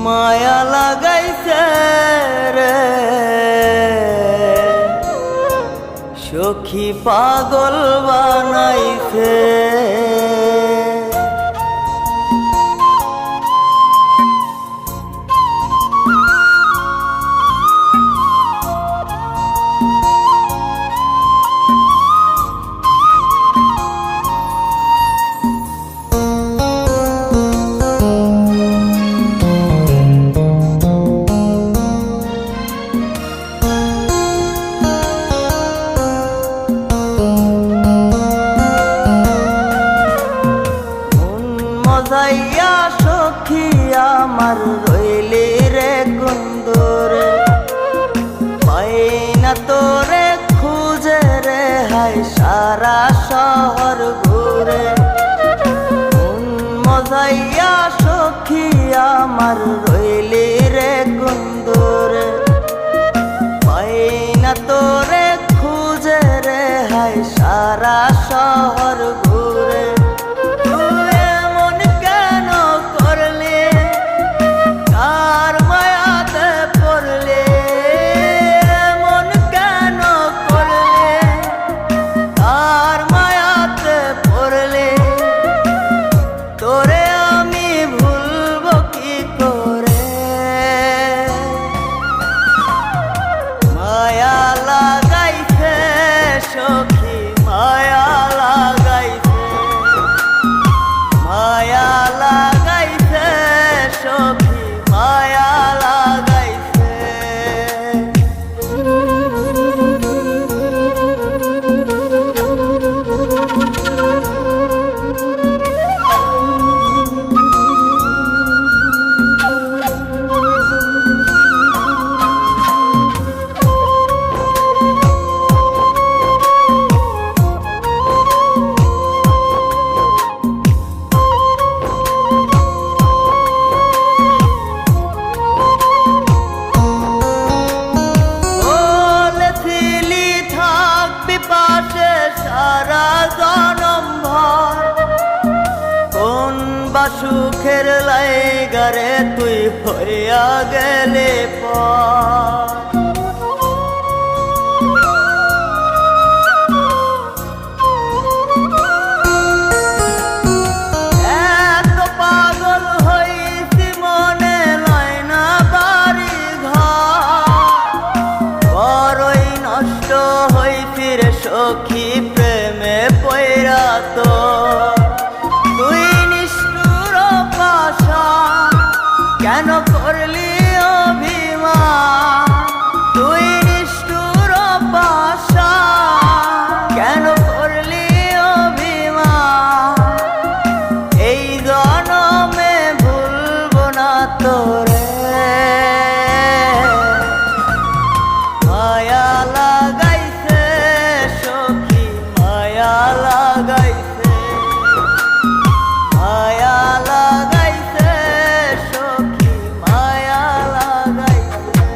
মায়া লাগাইছে রে সখী পাগল বানাইছে। মজাইয়া সখী আমার রইলি রে কুন্দরে, পাই না তোরে খুঁজে রে হাই সারা শহর ঘুরে। মজাইয়া সখী আমার রইলি রে কুন্দরে, পাই না তোরে খুঁজে রে হাই সারা শহর ঘুরে। সখী মায়া লাগাইছে, মায়া লাগাইছে সখী মায়া লাগাইছে। সারা জনম ভর কোন বা সুখের লাইগারে তুই হইয়া গেলে পর। এত পাগল হইছি মনে লয় না বাড়ি ঘর, বড়ই নষ্ট হইছি রে সখী প্রেমে পয়রা। তো তুই নিষ্ঠুর পাশান কেন করলি অভিমান, তুই নিষ্ঠুর পাশান কেন করলি অভিমান। এই জনমে ভুলবো না তোরে, মায়া লাগাইছে সখী মায়া লাগাইছে, মায়া লাগাইছে সখী মায়া লাগাইছে।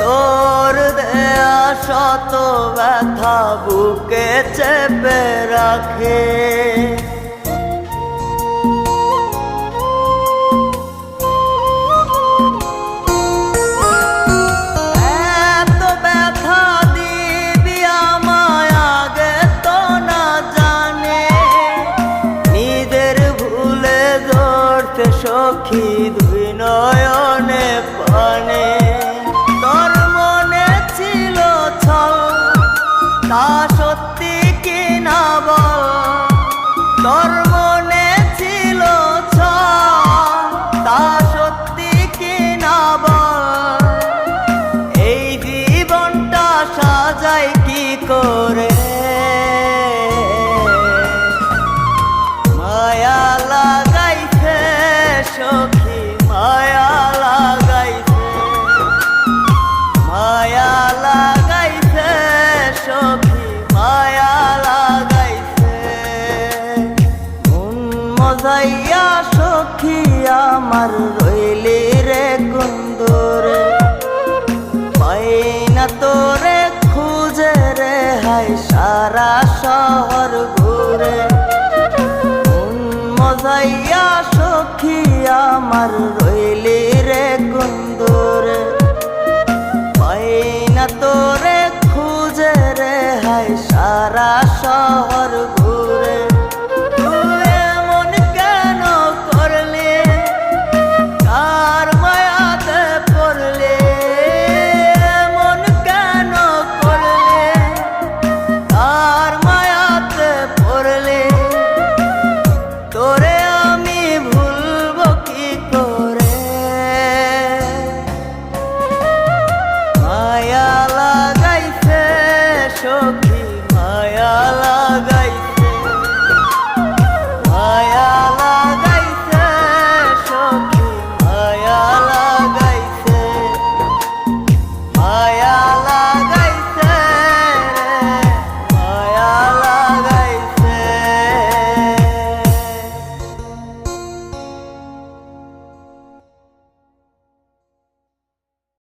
তোর দেয়া শত ব্যথা বুকে চেপে রাখে, এত ব্যথা দিবি আমায় আগে তো না জানে। নিজের ভুলে ধরতে সখী দুই নয়নে পানে। তোর মনে ছিল ছল তা সত্যি কি না বল, তোর মনে ছিল ছল তা সত্যি কি না বল। এই জীবনটা সাজাই কি করে আমার রইলি রে কুন্দরে পাই না তোরে খুঁজে রে হাই সারা শহর ঘুরে মন মজাইয়া সখী আমার